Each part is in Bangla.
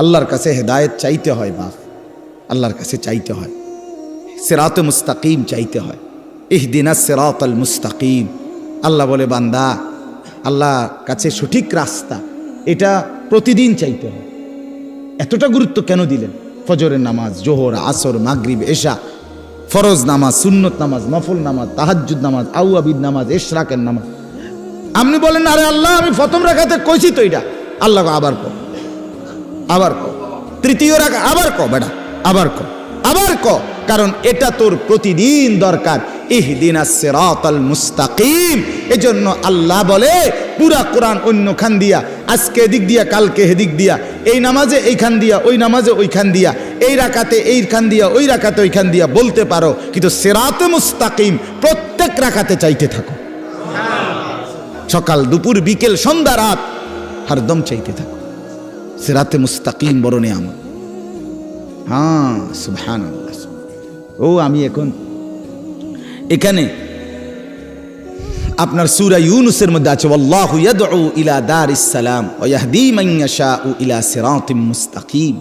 আল্লাহর কাছে হেদায়েত চাইতে হয় বাপ, আল্লাহর কাছে চাইতে হয়, সিরাতে মুস্তাকিম চাইতে হয়। ইহদিনাস সিরাতাল মুস্তাকিম। আল্লাহ বলে বান্দা, আল্লাহ কাছে সঠিক রাস্তা এটা প্রতিদিন চাইতে হয়। এতটা গুরুত্ব কেন দিলেন? ফজরের নামাজ, জোহর, আসর, মাগরিব, এশা, ফরজ নামাজ, সুন্নত নামাজ, নফল নামাজ, তাহাজ্জুদ নামাজ, আউয়াবিদ নামাজ, ইশরাকের নামাজ। আপনি বলেন আরে আল্লাহ আমি প্রথম রাকাতে কইছি তো এটা। আল্লাহ আবার কো, আবার কো, তৃতীয় রাকাত আবার কো বেটা, আবার কো, আবার কো, কারণ এটা তোর প্রতিদিন দরকার। ইহদিনাস সিরাতাল মুস্তাকিম। এজন্য আল্লাহ বলে পুরা কোরআন অন্য খান দিয়া, আজকে এদিক দিয়া, কালকে হেদিক দিয়া, এই নামাজে এইখান দিয়া, ওই নামাজে ওইখান দিয়া, এই রাকাতে এইখান দিয়া, ওই রাকাতে ওইখান দিয়া বলতে পারো, কিন্তু সিরাতে মুস্তাকিম প্রত্যেক রাকাতে চাইতে থাকো। সকাল, দুপুর, বিকেল, সন্ধ্যা, রাত হরদম চাইতে থাকো। সিরাতে মুস্তাকিম বড় নিয়ামত। হ্যাঁ, সুবহানাল্লাহ। ও আমি এখন এখানে আপনার সূরা ইউনূসের মধ্যে আছে ওয়াল্লাহু ইয়াদউ ইলা দারিস সালাম ওয়া ইয়াহদি মান ইয়াশাউ ইলা সিরাতিম মুস্তাকিম।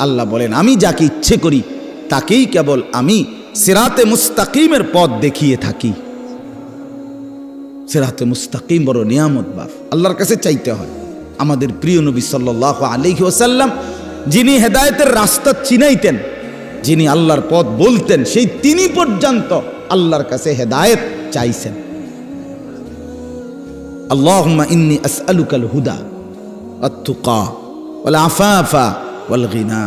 আল্লাহ বলেন আমি যাকে ইচ্ছে করি তাকেই কেবল আমি সিরাতে মুস্তাকিমের পথ দেখিয়ে থাকি। সিরাতে মুস্তাকিম বড় নিয়ামত বাপ, আল্লাহর কাছে চাইতে হয়। আমাদের প্রিয় নবী সাল্লাল্লাহু আলাইহি ওয়াসাল্লাম যিনি হেদায়েতের রাস্তা চিনাইতেন, যিনি আল্লাহর পথ বলতেন, সেই তিনি পর্যন্ত আল্লাহর কাছে হেদায়েত চাইছেন। আল্লাহুম্মা ইন্নী আসআলুকাল হুদা ওয়াত তুকা ওয়াল আফাফা ওয়াল গিনা।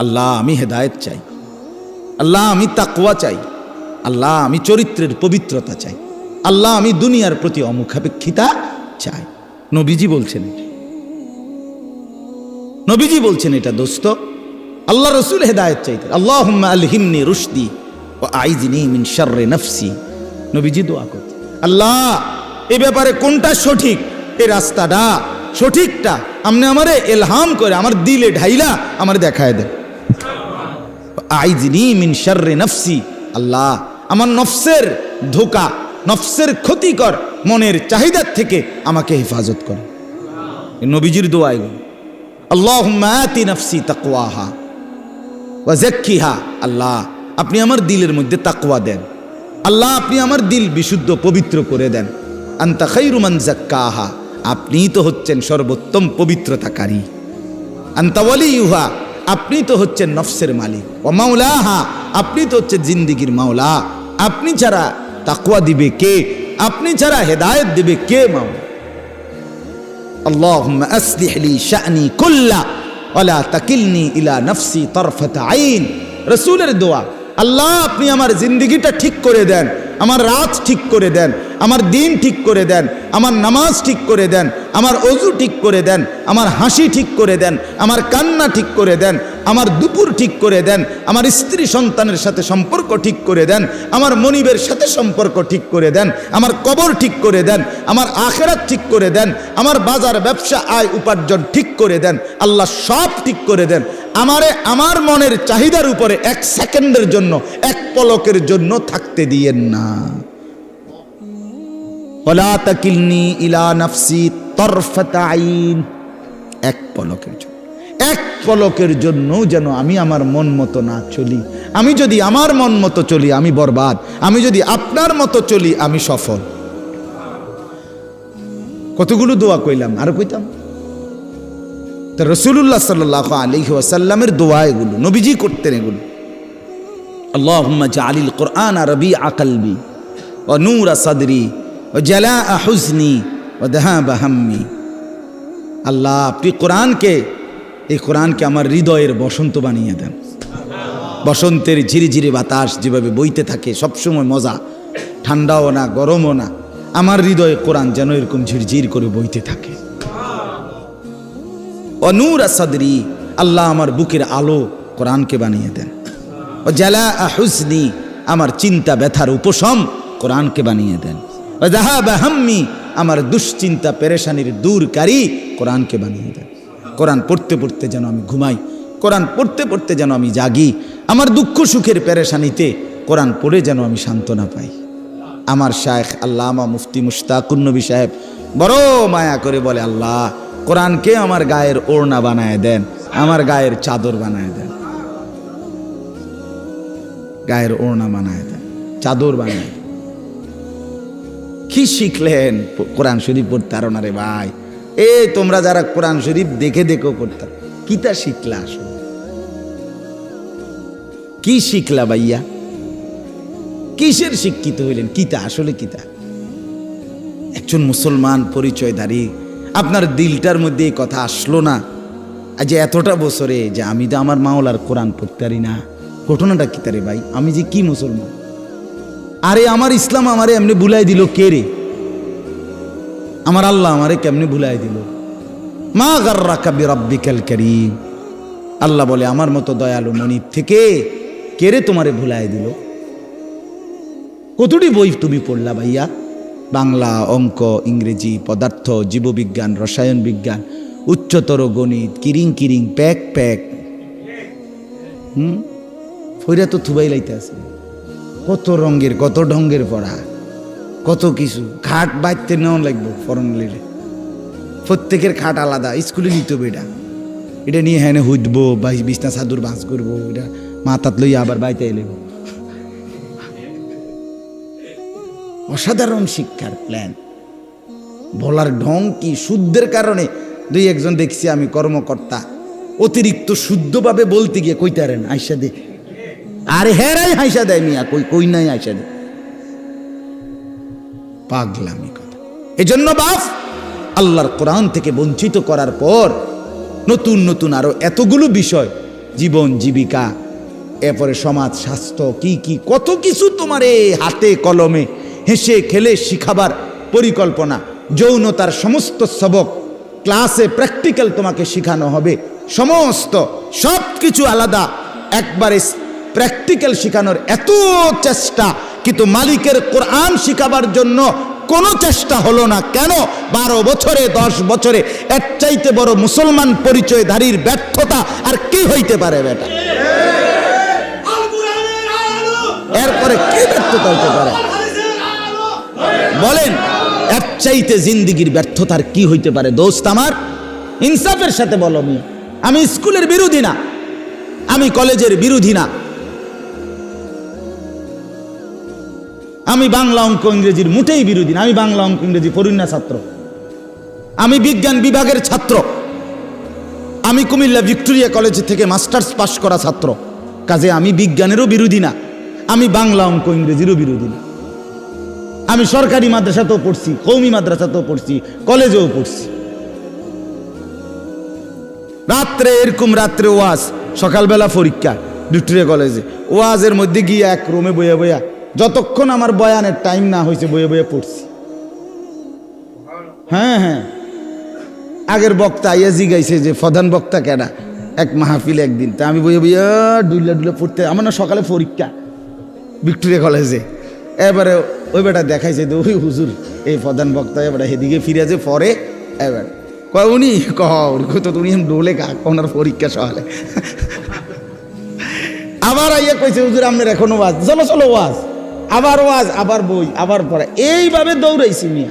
আল্লাহ আমি হেদায়েত চাই, আল্লাহ আমি তাকওয়া চাই, আল্লাহ আমি চরিত্রের পবিত্রতা চাই, আল্লাহ আমি দুনিয়ার প্রতি অমুখাপেক্ষিতা চাই। নবীজি বলছেন, নবীজি বলছেন এটা দোস্ত। আল্লাহ রসুল হেদায়েত চাইতেন। আল্লাহুম্মা আলহিমনি রুশদি ওয়া আইযনি মিন শাররি নাফসি। নবীজি দোয়া করতেন, আল্লাহ এই ব্যাপারে কোনটা সঠিক, এই রাস্তাটা সঠিকটা আপনি আমারে ইলহাম করে আমার দিলে ঢাইলা আমার দেখায় দেন। আইযনি মিন শাররি নাফসি। আল্লাহ আমার নফসের ধোঁকা, নফসের ক্ষতিকর মনের চাহিদার থেকে আমাকে হেফাজত করে। নবীজির দোয়া এগুলো। আল্লাহুম্মা আতি নাফসি তাকওয়াহা ওয়া যাক্কিহা। আল্লাহ আপনি আমার দিলের মধ্যে তাকওয়া দেন, আল্লাহ আপনি আমার দিল বিশুদ্ধ পবিত্র করে দেন। আনতা খায়রু মান যাক্কাহা। আপনিই তো হচ্ছেন সর্বোত্তম পবিত্রতাকারী। আনতা ওয়ালিয়ুহা। আপনি তো হচ্ছেন নফসের মালিক। ওয়া মাওলাহা। আপনি তো হচ্ছেন জিন্দেগীর মাওলা। আপনি ছাড়া তাকওয়া দিবে কে? আপনি ছাড়া হেদায়েত দিবে কে? মাওলা। আল্লাহুম্মা আসলিহ লি শা'নি কুল্লা ওয়া লা তাকিলনি ইলা নাফসি তারফাতা আইন। রাসূলের দোয়া, আল্লাহ আপনি আমার জিন্দেগিটা ঠিক করে দেন, আমার রাত ঠিক করে দেন, আমার দিন ঠিক করে দেন, আমার নামাজ ঠিক করে দেন, আমার ওযু ঠিক করে দেন, আমার হাসি ঠিক করে দেন, আমার কান্না ঠিক করে দেন, আমার দুপুর ঠিক করে দেন, আমার স্ত্রী সন্তানের সাথে সম্পর্ক ঠিক করে দেন, আমার মনিবের সাথে সম্পর্ক ঠিক করে দেন, আমার কবর ঠিক করে দেন, আমার আখিরাত ঠিক করে দেন, আমার বাজার ব্যবসা আয় উপার্জন ঠিক করে দেন। আল্লাহ সব ঠিক করে দেন। আমারে আমার মনের চাহিদার উপরে এক সেকেন্ডের জন্য, এক পলকের জন্য থাকতে দিয়েন না। ওয়ালা তাকিলনি ইলা নাফসি তারফাতা আইন। এক পলকের জন্য, এক পলকের জন্য যেন আমি আমার মন মতো না চলি। আমি যদি আমার মন মতো চলি আমি বরবাদ, আমি যদি আপনার মতো চলি আমি সফল। কতগুলো দোয়া কইলাম, আরো কইতাম। তো রাসূলুল্লাহ সাল্লাল্লাহু আলাইহি ওয়াসাল্লামের দোয়া এগুলো, নবীজি করতেন এগুলো। আল্লাহুম্মা জাআলিল কুরআনা রাবিআ কলবি ওয়া নূরা সাদরি ওয়া জালাআ হুজনি ওয়া যাহাবা হাম্মি। আল্লাহ আপনি কোরআনকে, এই কোরআনকে আমার হৃদয়ের বসন্ত বানিয়ে দেন। বসন্তের ঝিরিঝিরি বাতাস যেভাবে বইতে থাকে, সবসময় মজা, ঠান্ডাও না গরমও না, আমার হৃদয়ে কোরআন যেন এরকম ঝিরঝির করে বইতে থাকে। ও নূরা সাদরি। আল্লাহ আমার বুকের আলো কোরআনকে বানিয়ে দেন। ও জালাআ হুজনি। আমার চিন্তা ব্যথার উপশম কোরআনকে বানিয়ে দেন। ও যাহাবা হাম্মি। আমার দুশ্চিন্তা পেরেশানির দূরকারী কোরআনকে বানিয়ে দেন। কোরআন পড়তে পড়তে যেন আমি ঘুমাই, কোরআন পড়তে পড়তে যেন আমি জাগি, আমার দুঃখ সুখের পেরেশানিতে কোরআন পড়ে যেন আমি সান্ত্বনা পাই। আমার শায়েখ আল্লামা মুফতি মুশতাকুন নবী সাহেব বড় মায়া করে বলে, আল্লাহ কোরআনকে আমার গায়ের ওড়না বানায় দেন, আমার গায়ের চাদর বানায় দেন, গায়ের ওড়না বানায় দেন, চাদর বানায় দেন। কি শিখলেন? কোরআন শরীফ পড়তে আরো না রে ভাই। তোমরা যারা কোরআন শরীফ দেখে দেখেও পড়তে, কিতা শিখলা? আসলে কি শিখলা ভাইয়া? কিসের শিক্ষিত হইলেন? কিতা আসলে কিতা? একজন মুসলমান পরিচয়ধারী, আপনার দিলটার মধ্যে এই কথা আসলো না আজ এতটা বছরে যে আমি তো আমার মাওলার কোরআন পড়তে পারি না? ঘটনাটা কিতা রে ভাই? আমি যে কি মুসলমান? আরে আমার ইসলাম আমারে এমনি ভুলাই দিল কে রে? আমার আল্লাহ আমারে কেমনে ভুলাই দিল? মা গাররাকা বিরাব্বিকাল কারীম। আল্লাহ বলে আমার মতো দয়ালু মনিব থেকে কে রে তোমারে ভুলাই দিল? কতটি বই তুমি পড়লা ভাইয়া? বাংলা, অঙ্ক, ইংরেজি, পদার্থ, জীববিজ্ঞান, রসায়ন বিজ্ঞান, উচ্চতর গণিত, কিরিং কিরিং প্যাক প্যাক। ফইরা তো থুবাই লাইতে আছে। কত রঙের কত ঢঙ্গের পড়া, কত কিছু। খাট বাইতে নেওয়া লাগবো ফরন লিলে, প্রত্যেকের খাট আলাদা। স্কুলে নিতে হবে এটা নিয়ে হ্যাঁ হুদবো বা বিছনা চাদর বাঁচ করবো, এটা মাথাত লইয়া আবার বাইতে এলেব। অসাধারণ শিক্ষার প্ল্যান। বলার ঢং কি! শুদ্ধের কারণে দুই একজন দেখছি আমি কর্মকর্তা অতিরিক্ত শুদ্ধভাবে বলতে গিয়ে কইতারেন আইসা দে, আরে হেরাই হাইসা দেয় মিয়া, কই নাই আইসা দে। পাগলামি কথা। এজন্য বাপ আল্লাহর কোরআন থেকে বঞ্চিত করার পর নতুন নতুন আরো এতগুলো বিষয়, জীবন জীবিকা, এরপরে সমাজ স্বাস্থ্য, কি কি কত কিছু তোমার হাতে কলমে হেসে খেলে শিখাবার পরিকল্পনা। যৌনতার সমস্ত সবক ক্লাসে প্র্যাকটিক্যাল তোমাকে শেখানো হবে, সমস্ত সব কিছু আলাদা, একবারে প্র্যাকটিক্যাল শেখানোর এত চেষ্টা, কিন্তু মালিকের কোরআন শিখাবার জন্য কোনো চেষ্টা হলো না। কেন? 12 বছরে 10 বছরে এর চাইতে বড় মুসলমান পরিচয়ধারীর ব্যর্থতা আর কি হইতে পারে বেটা? এরপরে কি ব্যর্থতা হইতে পারে বলেন? এর চাইতে জিন্দিগির ব্যর্থতার কি হইতে পারে? দোস্ত আমার, ইনসাফের সাথে বলো। আমি স্কুলের বিরোধী না, আমি কলেজের বিরোধী না, আমি বাংলা অঙ্ক ইংরেজির মোটেই বিরোধী না। আমি বাংলা অঙ্ক ইংরেজি পড়ুনা ছাত্র, আমি বিজ্ঞান বিভাগের ছাত্র, আমি কুমিল্লা ভিক্টোরিয়া কলেজ থেকে মাস্টার্স পাশ করা ছাত্র। কাজে আমি বিজ্ঞানেরও বিরোধী না, আমি বাংলা অঙ্ক ইংরেজিরও বিরোধী না। আমি সরকারি মাদ্রাসাতেও পড়ছি, কওমি মাদ্রাসাতেও পড়ছি, কলেজেও পড়ছি। রাত্রে এরকম রাত্রে ওয়াজ, সকালবেলা পরীক্ষা ভিক্টোরিয়া কলেজে। ওয়াজের মধ্যে গিয়ে এক রুমে বইয়া বইয়া যতক্ষণ আমার বয়ানের টাইম না হয়েছে বইয়া বইয়া পড়ছি। হ্যাঁ হ্যাঁ, আগের বক্তা আইয়া জিগাইছে যে প্রধান বক্তা কেডা এক মাহফিল একদিন, তা আমি বইয়া বইয়া ডুইলা ডুইলা পড়তে। আমার না সকালে পরীক্ষা ভিক্টোরিয়া কলেজে। এবারে ওই বেটা দেখাইছে তো ওই হুজুর এই প্রধান বক্তা, এবারে সেদিকে ফিরে যে পরে এবার কয় উনি তো উনি ডোলে কাক ওনার পরীক্ষা সকালে। আবার আইয়া কইছে হুজুর আপনার এখনো ওয়াজ, চলো চলো ওয়াজ, আবার ওয়াজ, আবার বই, আবার পড়া, এইভাবে দৌড়াইছি মিয়া।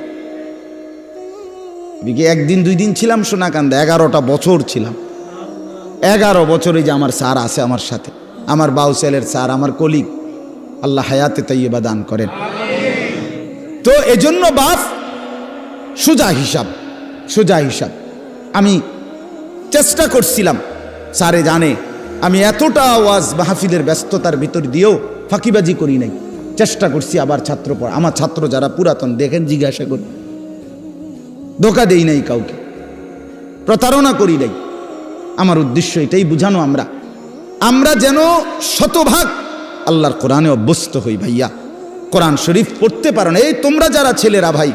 একদিন 2 দিন ছিলাম সোনাকান্দা, 11টা বছর ছিলাম। 11 বছরে যে আমার স্যার আছে আমার সাথে, আমার বাউসেলের স্যার, আমার কলিগ, আল্লাহ হায়াতে তাইয়্যিবা দান করেন। তো এজন্য বাপ সোজা হিসাব আমি চেষ্টা করছিলাম। স্যারে জানে আমি এতটা ওয়াজ মাহফিলের ব্যস্ততার ভিতর দিয়েও ফাঁকিবাজি করি নাই, চেষ্টা করছি। আবার ছাত্র পড়া, আমার ছাত্র যারা পুরাতন দেখেন, জিজ্ঞাসা করি, ধোকা দেই নাই কাউকে, প্রতারণা করি নাই। আমার উদ্দেশ্য এটাই বুঝানো আমরা যেন শতভাগ আল্লাহর কোরআনে অভ্যস্ত হই। ভাইয়া কোরআন শরীফ পড়তে পারো না, এই তোমরা যারা ছেলেরা ভাই,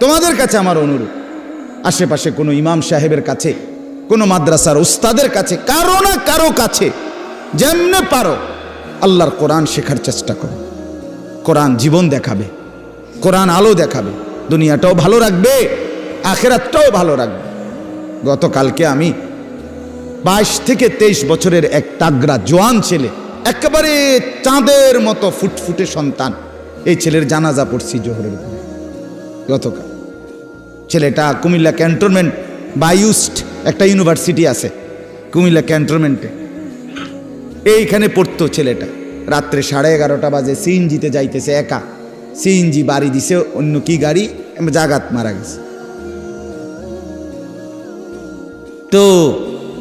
তোমাদের কাছে আমার অনুরোধ, আশেপাশে কোনো ইমাম সাহেবের কাছে, কোনো মাদ্রাসার উস্তাদের কাছে, কারো না কারো কাছে যেমনে পারো আল্লাহর কোরআন শেখার চেষ্টা করো। কোরআন জীবন দেখাবে, কোরআন আলো দেখাবে, দুনিয়াটাও ভালো রাখবে, আখিরাতটাও ভালো রাখবে। গতকালকে আমি 22 থেকে 23 বছরের এক তাগড়া জোয়ান ছেলে, একেবারে চাঁদের মতো ফুটফুটে সন্তান, এই ছেলের জানাজা পড়ছি জোহরের পরে গতকাল। ছেলেটা কুমিল্লা ক্যান্টনমেন্ট বায়ুস্ট একটা ইউনিভার্সিটি আছে, কুমিল্লা ক্যান্টনমেন্টে। এইখানে পড়তো ছেলেটা। রাত্রে 11:30 বাজে সিএনজিতে যাইতেছে একা। সিএনজি বাড়ি দিছে অন্য কি গাড়ি, জাগাত মারা গেছে। তো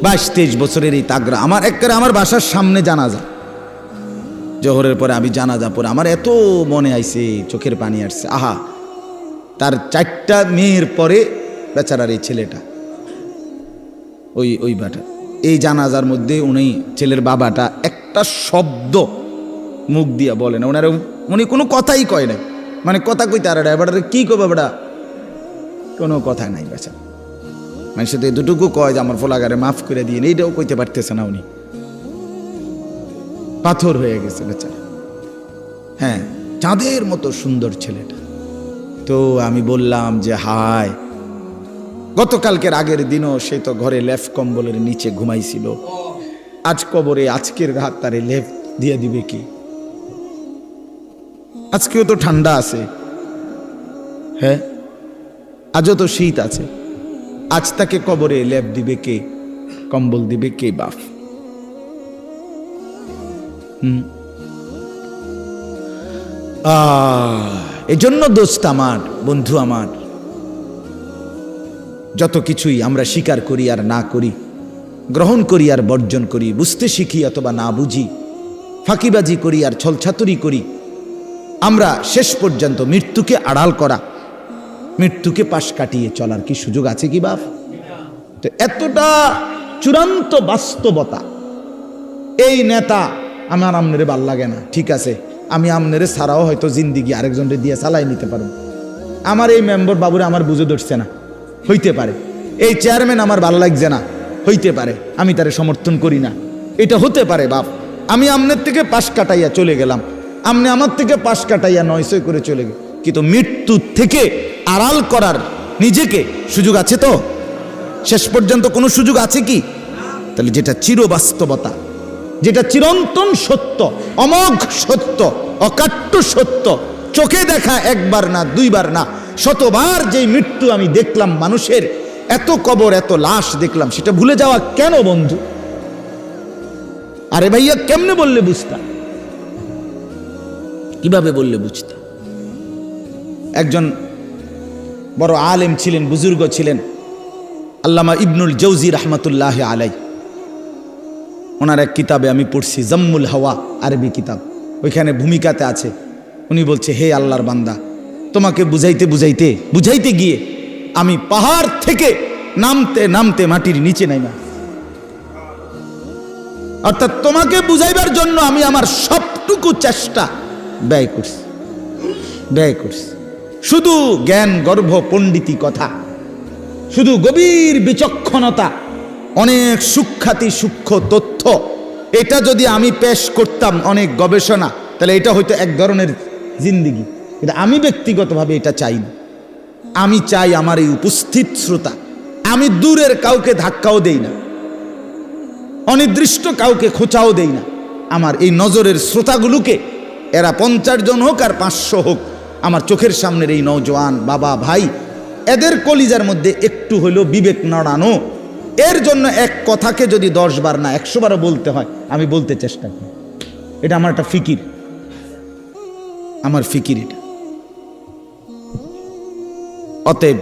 22-23 বছরের এই তাগড়া আমার বাসার সামনে জানাজা। জোহরের পরে আমি জানাজা পরে আমার এত মনে আইছে, চোখের পানি আসছে। আহা, তার 4টা মেয়ের পরে বেচারার এই ছেলেটা, ওই বাটা, এই জানাজার মধ্যে ছেলের বাবাটা একটা শব্দ মুখ দিয়া বলে না। উনি কোনো কথাই কয় না, মানে কথা কইতে আর ড্রাইভারটা কি কবে বেটা, কোনো কথা নাই বেচারা। মানে সে তো এতটুকু কয় যে আমার ফোলাগারে মাফ করে দিয়ে, এইটাও কইতে পারতেছে না। উনি পাথর হয়ে গেছে বেচারা। হ্যাঁ, চাঁদের মতো সুন্দর ছেলেটা। তো আমি বললাম যে হায়, গতকালকের আগের দিনও সে তো ঘরে লেফ কম্বলের নিচে ঘুমাইছিল, আজ কবরে আজকের রাত তারে লেফ দিয়ে দিবে কি? আজকেও তো ঠান্ডা আছে, হ্যাঁ আজও তো শীত আছে, আজ তাকে কবরে লেপ দিবে কে, কম্বল দিবে কে বাপ? এজন্য দোস্ত আমার, বন্ধু আমার, যত কিছুই আমরা স্বীকার করি আর না করি, গ্রহণ করি আর বর্জন করি, বুঝতে শিখি অথবা না বুঝি, ফাঁকিবাজি করি আর ছলছাতুরি করি, আমরা শেষ পর্যন্ত মৃত্যুকে আড়াল করা, মৃত্যুকে পাশ কাটিয়ে চলার কি সুযোগ আছে কি বাপ? তো এতটা চূড়ান্ত বাস্তবতা। এই নেতা আমার আমনেরে ভাল লাগে না, ঠিক আছে, আমি আমনেরে ছাড়াও হয়তো জিন্দিগি আরেকজনরে দিয়ে চালাই নিতে পারব। আমার এই মেম্বার বাবুরে আমার বুঝে ধরছে না, হইতে পারে। এই চেয়ারম্যান আমার ভালো লাগছে না, হইতে পারে, আমি তারে সমর্থন করি না, এটা হতে পারে বাপ। আমি আমনের থেকে পাশ কাটাইয়া চলে গেলাম, আমনে আমার থেকে পাশ কাটাইয়া 900 করে চলে গেল, কিন্তু মৃত্যু থেকে আড়াল করার নিজেকে সুযোগ আছে তো? শেষ পর্যন্ত কোনো সুযোগ আছে কি? তাহলে যেটা চিরবাস্তবতা, যেটা চিরন্তন সত্য, অমোঘ সত্য, অকাট্য সত্য, চোখে দেখা একবার না দুইবার না শতবার যেই মৃত্যু আমি দেখলাম মানুষের, এত কবর এত লাশ দেখলাম, সেটা ভুলে যাওয়া কেন বন্ধু? আরে ভাইয়া কেমনে বললে বুঝতাম? কিভাবে বললে বুঝতাম? একজন বড় আলেম ছিলেন, বুজুর্গ ছিলেন, আল্লামা ইবনুল জৌজি রহমতুল্লাহ আলাই। ওনার এক কিতাবে আমি পড়ছি, জম্মুল হাওয়া, আরবি কিতাব, ওইখানে ভূমিকাতে আছে। উনি বলছে, হে আল্লাহর বান্দা, তোমাকে বুঝাইতে গিয়ে আমি পাহাড় থেকে নামতে নামতে মাটির নিচে নাইমা, অর্থাৎ তোমাকে বুঝাইবার জন্য আমি আমার সবটুকু চেষ্টা ব্যয় করছি। শুধু জ্ঞান গর্ভ পণ্ডিতি কথা, শুধু গভীর বিচক্ষণতা, অনেক সূক্ষ্ম তথ্য, এটা যদি আমি পেশ করতাম, অনেক গবেষণা, তাহলে এটা হয়তো এক ধরনের জিন্দিগি। কিন্তু আমি ব্যক্তিগতভাবে এটা চাই না। আমি চাই আমার এই উপস্থিত শ্রোতা, আমি দূরের কাউকে ধাক্কাও দেই না, অনির্দিষ্ট কাউকে খোঁচাও দেই না। আমার এই নজরের শ্রোতাগুলোকে, এরা 50 জন হোক আর 500 হোক, আমার চোখের সামনের এই নওজোয়ান বাবা ভাই, এদের কলিজার মধ্যে একটু হলেও বিবেক নড়ানো, এর জন্য এক কথাকে যদি 10 বার না 100 বারও বলতে হয়, আমি বলতে চেষ্টা করি। এটা আমার একটা ফিকির, আমার ফিকির এটা। অতএব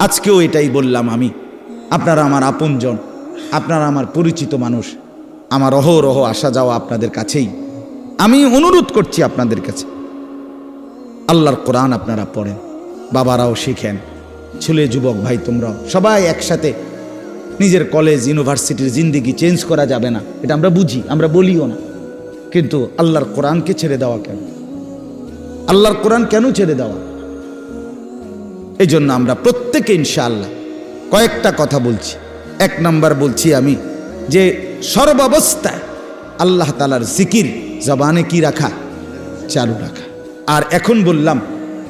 আজকেও এটাই বললাম, আমি, আপনারা আমার আপনজন, আপনারা আমার পরিচিত মানুষ, আমার অহরহ আসা যাওয়া আপনাদের কাছেই। আমি অনুরোধ করছি আপনাদের কাছে, আল্লাহর কোরআন আপনারা পড়েন, বাবারাও শিখেন, ছেলে যুবক ভাই তোমরাও সবাই একসাথে। নিজের কলেজ ইউনিভার্সিটির জিন্দিগি চেঞ্জ করা যাবে না, এটা আমরা বুঝি, আমরা বলিও না, কিন্তু আল্লাহর কোরআনকে ছেড়ে দেওয়া কেন? আল্লাহর কোরআন কেন ছেড়ে দেওয়া? এই জন্য আমরা প্রত্যেকে ইনশাআল্লাহ কয়েকটা কথা বলছি। 1 নাম্বার বলছি আমি, যে সর্বাবস্থায় আল্লাহ তাআলার জিকির জবানে কি রাখা, চালু রাখা। আর এখন বললাম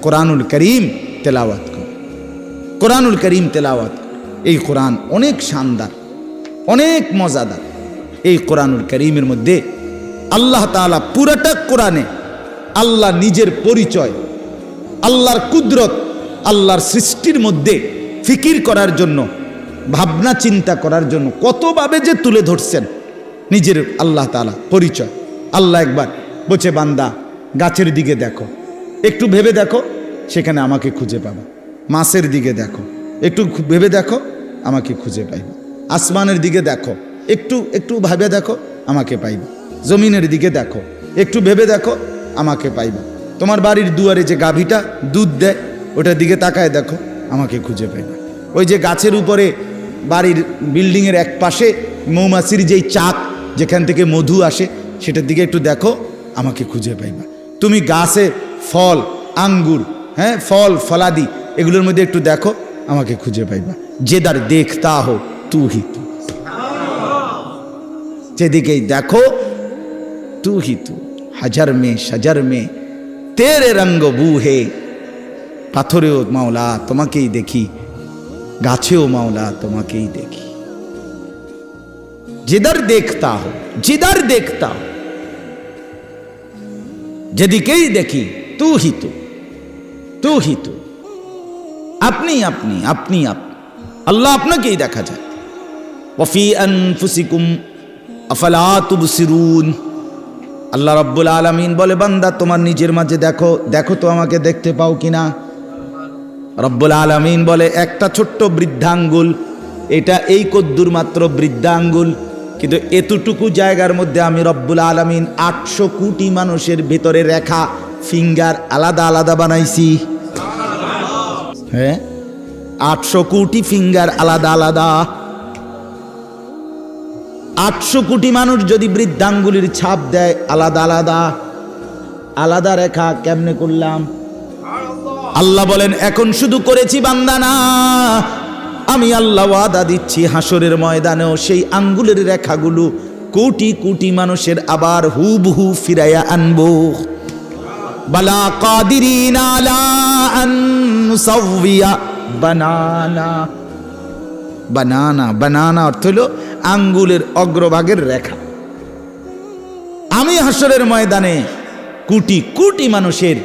কোরআনুল করিম তেলাওয়াত কর, কোরআনুল করিম তেলাওয়াত কর। এই কোরআন অনেক শানদার, অনেক মজাদার। এই কোরআনুল করিমের মধ্যে আল্লাহ তাআলা পুরাটা কোরআনে আল্লাহ নিজের পরিচয়, আল্লাহর কুদরত, আল্লাহর সৃষ্টির মধ্যে ফিকির করার জন্য ভাবনা চিন্তা করার জন্য কতভাবে যে তুলে ধরছেন নিজের আল্লাহ তাআলা পরিচয়। আল্লাহ একবার বলছে, বান্দা গাছের দিকে দেখো, একটু ভেবে দেখো, সেখানে আমাকে খুঁজে পাবা। মাছের দিকে দেখো, একটু ভেবে দেখো, আমাকে খুঁজে পাইবা। আসমানের দিকে দেখো, একটু একটু ভাবে দেখো, আমাকে পাইবা। জমিনের দিকে দেখো, একটু ভেবে দেখো, আমাকে পাইবা। তোমার বাড়ির দুয়ারে যে গাভীটা দুধ দেয়, ওটার দিকে তাকায় দেখো, আমাকে খুঁজে পাইবা। ওই যে গাছের উপরে বাড়ির বিল্ডিংয়ের এক পাশে মৌমাছির যেই চাক, যেখান থেকে মধু আসে, সেটার দিকে একটু দেখো, আমাকে খুঁজে পাইবা। তুমি গাছে ফল, আঙ্গুর, হ্যাঁ, ফল ফলাদি, এগুলোর মধ্যে একটু দেখো, আমাকে খুঁজে পাইবা। যেদার দেখতা হো তু হি তু, যেদিকেই দেখো তু হি তু। হাজার মে সাজার মে তেরে রঙ্গ বু হে। পাথরেও মাওলা তোমাকেই দেখি, গাছেও মাওলা তোমাকেই দেখি। जिधर देखता हो, जिधर देखता हो, যেদিকেই দেখি তু হি তু, তু হি তু। আপনি আপনি আপনি আপনি, আল্লাহ আপনাকেই দেখা যায়। ওয়াফি আনফুসিকুম আফালা তুবসিরুন। আল্লাহ রাব্বুল আলামিন বলে, বান্দা তোমার নিজের মাঝে দেখো, দেখো তো আমাকে দেখতে পাও কিনা। রব্বুল আলামিন বলে, একটা ছোট্ট বৃদ্ধাঙ্গুল, এটা এই কদ্দুর মাত্র বৃদ্ধাঙ্গুল, কিন্তু এতটুকু জায়গার মধ্যে আমি রব্বুল আলামিন 800 কোটি মানুষের ভিতরে রেখা ফিঙ্গার আলাদা আলাদা বানাইছি। হ্যাঁ, 800 কোটি ফিঙ্গার আলাদা আলাদা। 800 কোটি মানুষ যদি বৃদ্ধাঙ্গুলির ছাপ দেয় আলাদা আলাদা, আলাদা রেখা কেমনে করলাম? আল্লাহ বলেন, এখন শুধু করেছি বান্দা না, আমি আল্লাহ ওয়াদা দিচ্ছি হাসরের ময়দানেও সেই আঙ্গুলের রেখাগুলো কোটি কোটি মানুষের আবার হুবহু ফিরাইয়া আনবো। বালা কাদিরিন আলা আন নুসাউইয়া বানানা। বানানা, বানানা অর্থ হলো আঙ্গুলের অগ্রভাগের রেখা। আমি হাসরের ময়দানে কোটি কোটি মানুষের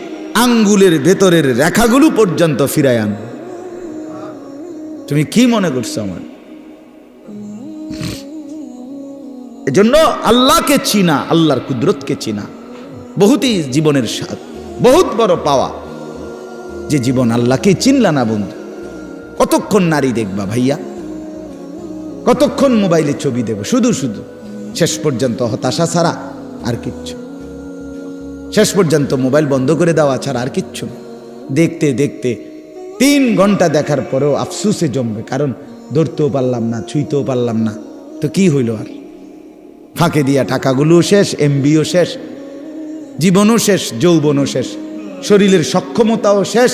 আঙ্গুলের ভেতরের রেখাগুলো পর্যন্ত ফিরাই আনব। তুমি কি মনে করছো আমার? এজন্য আল্লাহকে চিনা, আল্লাহর কুদরতকে চিনা বহুতই জীবনের স্বাদ, বহুত বড় পাওয়া। যে জীবন আল্লাহকে চিনলা না বন্ধু, কতক্ষণ নারী দেখবা ভাইয়া, কতক্ষণ মোবাইলে ছবি দেব, শুধু শুধু শেষ পর্যন্ত হতাশা ছাড়া আর কিচ্ছু। শেষ পর্যন্ত মোবাইল বন্ধ করে দেওয়া ছাড়া আর কিচ্ছু। দেখতে দেখতে 3 ঘন্টা দেখার পরেও আফসুসে জমবে, কারণ ধরতেও পারলাম না, ছুঁইতেও পারলাম না, তো কি হইল আর? ফাঁকে দিয়া টাকাগুলোও শেষ, এমবিও শেষ, জীবনও শেষ, যৌবনও শেষ, শরীরের সক্ষমতাও শেষ।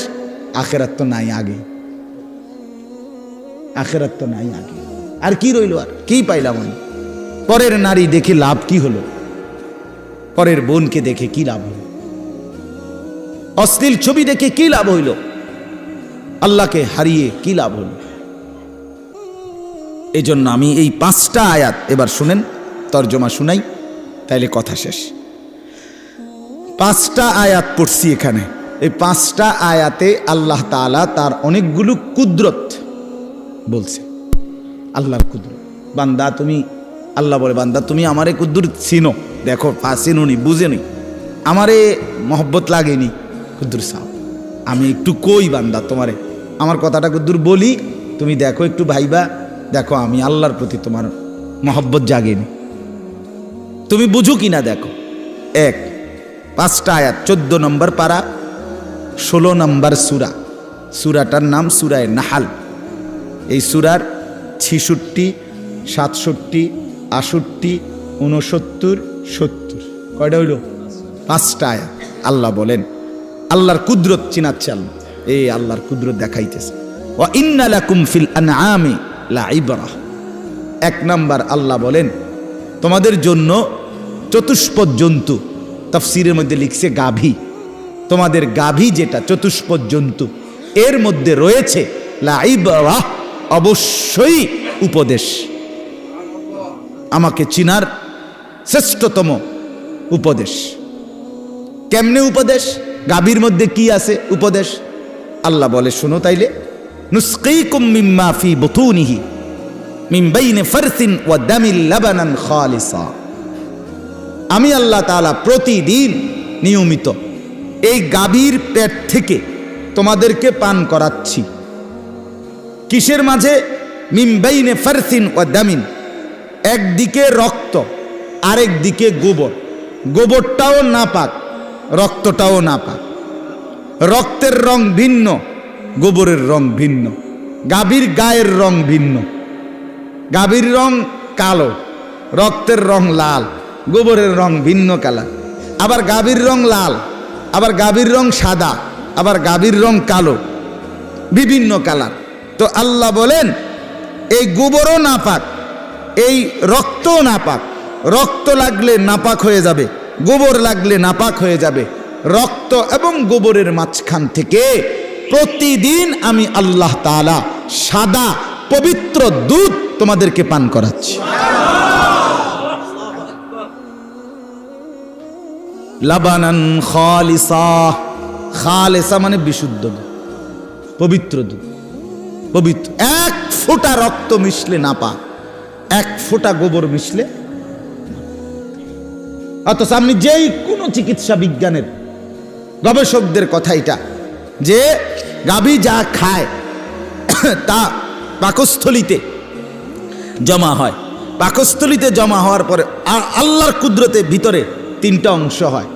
আখেরাত তো নাই আগে, আখেরাত তো নাই আগে। আর কি রইল? আর কি পাইলাম আমি? পরের নারী দেখে লাভ কি হলো? পরের বোনকে দেখে কি লাভ হলো? অশ্লীল ছবি দেখে কি লাভ হইল? আল্লাহকে হারিয়ে কি লাভ হলো? এই জন্য আমি এই 5টা আয়াত এবার শুনেন, তর্জমা শুনাই, তাইলে কথা শেষ। 5টা আয়াত পড়ছি এখানে। এই 5টা আয়াতে আল্লাহ তাআলা তার অনেকগুলো কুদরত বলছে। আল্লাহর কুদরত। বান্দা তুমি, আল্লাহ বলে, বান্দা তুমি আমারে কুদরত চিনো, দেখো চিনুনি, বুঝেনি, আমারে মহব্বত লাগেনি, কুদরত সাহ আমি একটু কই বান্দা তোমারে, আমার কথাটা কুদুর বলি, তুমি দেখো একটু ভাইবা, দেখো আমি আল্লাহর প্রতি তোমার মহব্বত জাগেনি, তুমি বুঝো কিনা দেখো। 5টা আয়াত, 14 নম্বর পারা, 16 নম্বর সূরা। সূরাটার নাম সূরায়ে নাহাল। এই সূরার 66, 67, 68, 69, 70 কয়টা হইল? 5টা আয়াত। আল্লাহ বলেন, আল্লাহর কুদরত চিনাচ্ছে আল্লাহ, এই আল্লাহর কুদরত দেখাইতেছে। ওয়া ইন্না লাকুম ফিল আনআমি লাইবরাহ। 1 নাম্বার আল্লাহ বলেন, তোমাদের জন্য চতুষ্পদ জন্তু, তাফসীরের মধ্যে লিখছে গাভী, তোমাদের গাভী যেটা চতুষ্পদ জন্তু, এর মধ্যে রয়েছে লাইবরাহ, অবশ্যই উপদেশ। আমাকে চিনার শ্রেষ্ঠতম উপদেশ। কেমনে উপদেশ? গাভীর মধ্যে কি আছে উপদেশ? আল্লাহ বলে, শোনো তাইলে, নুসকিকুম মিম্মা ফি বুতুনিহি, মিন বাইনি ফারসিন ওয়া দামিল লাবানান খালিসা। আমি আল্লাহ তাআলা প্রতিদিন নিয়মিত এই গাভীর পেট থেকে তোমাদেরকে পান করাচ্ছি। কিসের মাঝে? মিন বাইনি ফারসিন ওয়া দামিন, একদিকে রক্ত আরেক দিকে গোবর। গোবরটাও নাপাক, রক্তটাও নাপাক। রক্তের রং ভিন্ন, গোবরের রং ভিন্ন। গাভীর গায়ের রং ভিন্ন। গাভীর রং কালো, রক্তের রং লাল, গোবরের রং ভিন্ন কালার। আবার গাভীর রং লাল, আবার গাভীর রং সাদা, আবার গাভীর রং কালো, বিভিন্ন কালার। তো আল্লাহ বলেন এই গোবরও নাপাক, এই রক্তও নাপাক। রক্ত লাগলে নাপাক হয়ে যাবে, গোবর লাগলে নাপাক হয়ে যাবে। রক্ত এবং গোবরের মাঝখান থেকে প্রতিদিন আমি আল্লাহ তাআলা সাদা পবিত্র দুধ তোমাদেরকে পান করাচ্ছি। লাবানান খালিসা, খালিসা মানে বিশুদ্ধ দুধ, পবিত্র দুধ, পবিত্র। এক ফোঁটা রক্ত মিশলে নাপাক, এক ফোঁটা গোবর মিশলে। অথচ আপনি যেই কোনো চিকিৎসা বিজ্ঞানের গবেষকদের কথা এটা, যে গাভী যা খায় তা পাকস্থলিতে জমা হয়। পাকস্থলিতে জমা হওয়ার পরে আল্লাহর কুদরতে ভিতরে তিনটা অংশ হয়।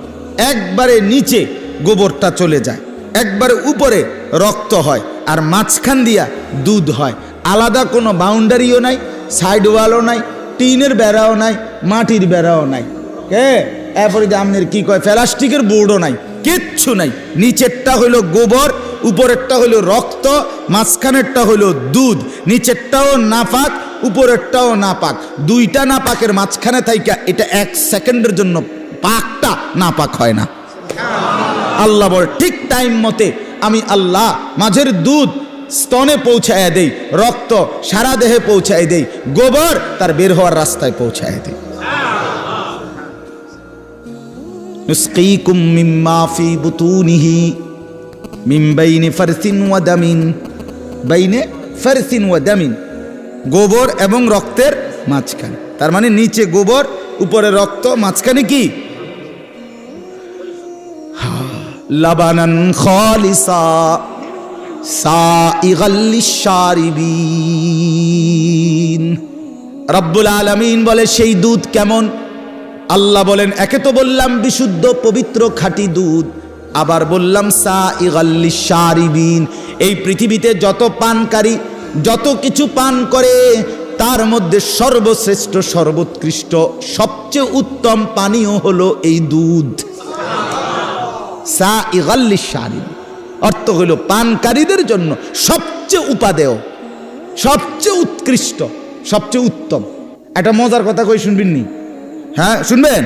একবারে নিচে গোবরটা চলে যায়, একবারে উপরে রক্ত হয়, আর মাঝখান দিয়া দুধ হয়। আলাদা কোনো বাউন্ডারিও নাই, সাইড ওয়ালও নাই, টিনের বেড়াও নাই, মাটির বেড়াও নাই। এরপরে যে আপনার কি কয় প্লাস্টিকের বোর্ডও নাই, কিচ্ছু নাই। নিচেরটা হইল গোবর, উপরেরটা হইল রক্ত, মাঝখানেরটা হইল দুধ। নিচেরটাও নাপাক, উপরেরটাও নাপাক। দুইটা নাপাকের মাঝখানে থাইকা এটা 1 সেকেন্ডের জন্য পাকটা নাপাক হয় না। আল্লাহ বলে ঠিক টাইম মতে আমি আল্লাহ মাঝের দুধ স্তনে পৌঁছায় দেই, রক্ত সারা দেহে পৌঁছায় দেই, গোবর তার বের হওয়ার রাস্তায় পৌঁছায় দেই। নুসকিকুম মিম্মা ফি বুতুনিহি মিন বাইনি ফারসিন ওয়া দামিন, বাইনে ফারসিন ওয়া দামিন, গোবর এবং রক্তের মাঝখানে। তার মানে নিচে গোবর, উপরে রক্ত, মাঝখানে কি? লাবানান খালিসা সাইগাল লিশারিবিন। রব্বুল আলামিন বলে সেই দুধ কেমন? আল্লাহ বলেন একে তো বললাম বিশুদ্ধ পবিত্র খাঁটি দুধ, আবার বললাম সাইগাল লিশারিবিন। এই পৃথিবীতে যত পানকারী যত কিছু পান করে তার মধ্যে সর্বশ্রেষ্ঠ, সর্বোৎকৃষ্ট, সবচেয়ে উত্তম পানীয় হলো এই দুধ। সাইগাল লিশারিবিন অর্থ হইল পানকারীদের জন্য সবচেয়ে উপাদেয়, সবচেয়ে উৎকৃষ্ট, সবচেয়ে উত্তম। একটা মজার কথা কই, শুনবেন নি? হ্যাঁ শুনবেন?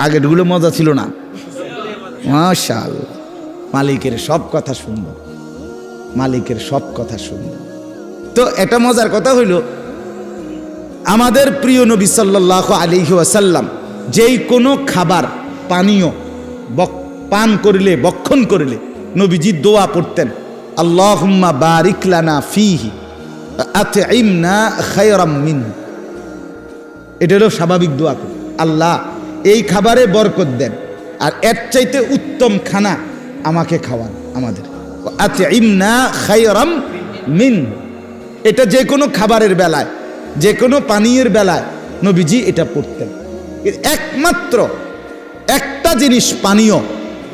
আগেরগুলো মজা ছিল না। মাশাআল্লাহ, মালিকের সব কথা শুনবো, মালিকের সব কথা শুনবো। তো এটা মজার কথা হইল, আমাদের প্রিয় নবী সাল্লাল্লাহু আলাইহি ওয়াসাল্লাম যেই কোনো খাবার পানীয় পান করিলে, বক্ষণ করিলে নবীজি দোয়া পড়তেন, আল্লাহুম্মা বারিক লানা ফিহি আতইমনা খায়রাম মিনহু। এটা হলো স্বাভাবিক দোয়া। আল্লাহ এই খাবারে বরকত দেন, আর এর চাইতে উত্তম খানা আমাকে খাওয়ান, আমাদের। আতইমনা খায়রাম মিনহু, এটা যে কোনো খাবারের বেলায়, যে কোনো পানীয়ের বেলায় নবীজি এটা পড়তেন। একমাত্র একটা জিনিস পানীয়,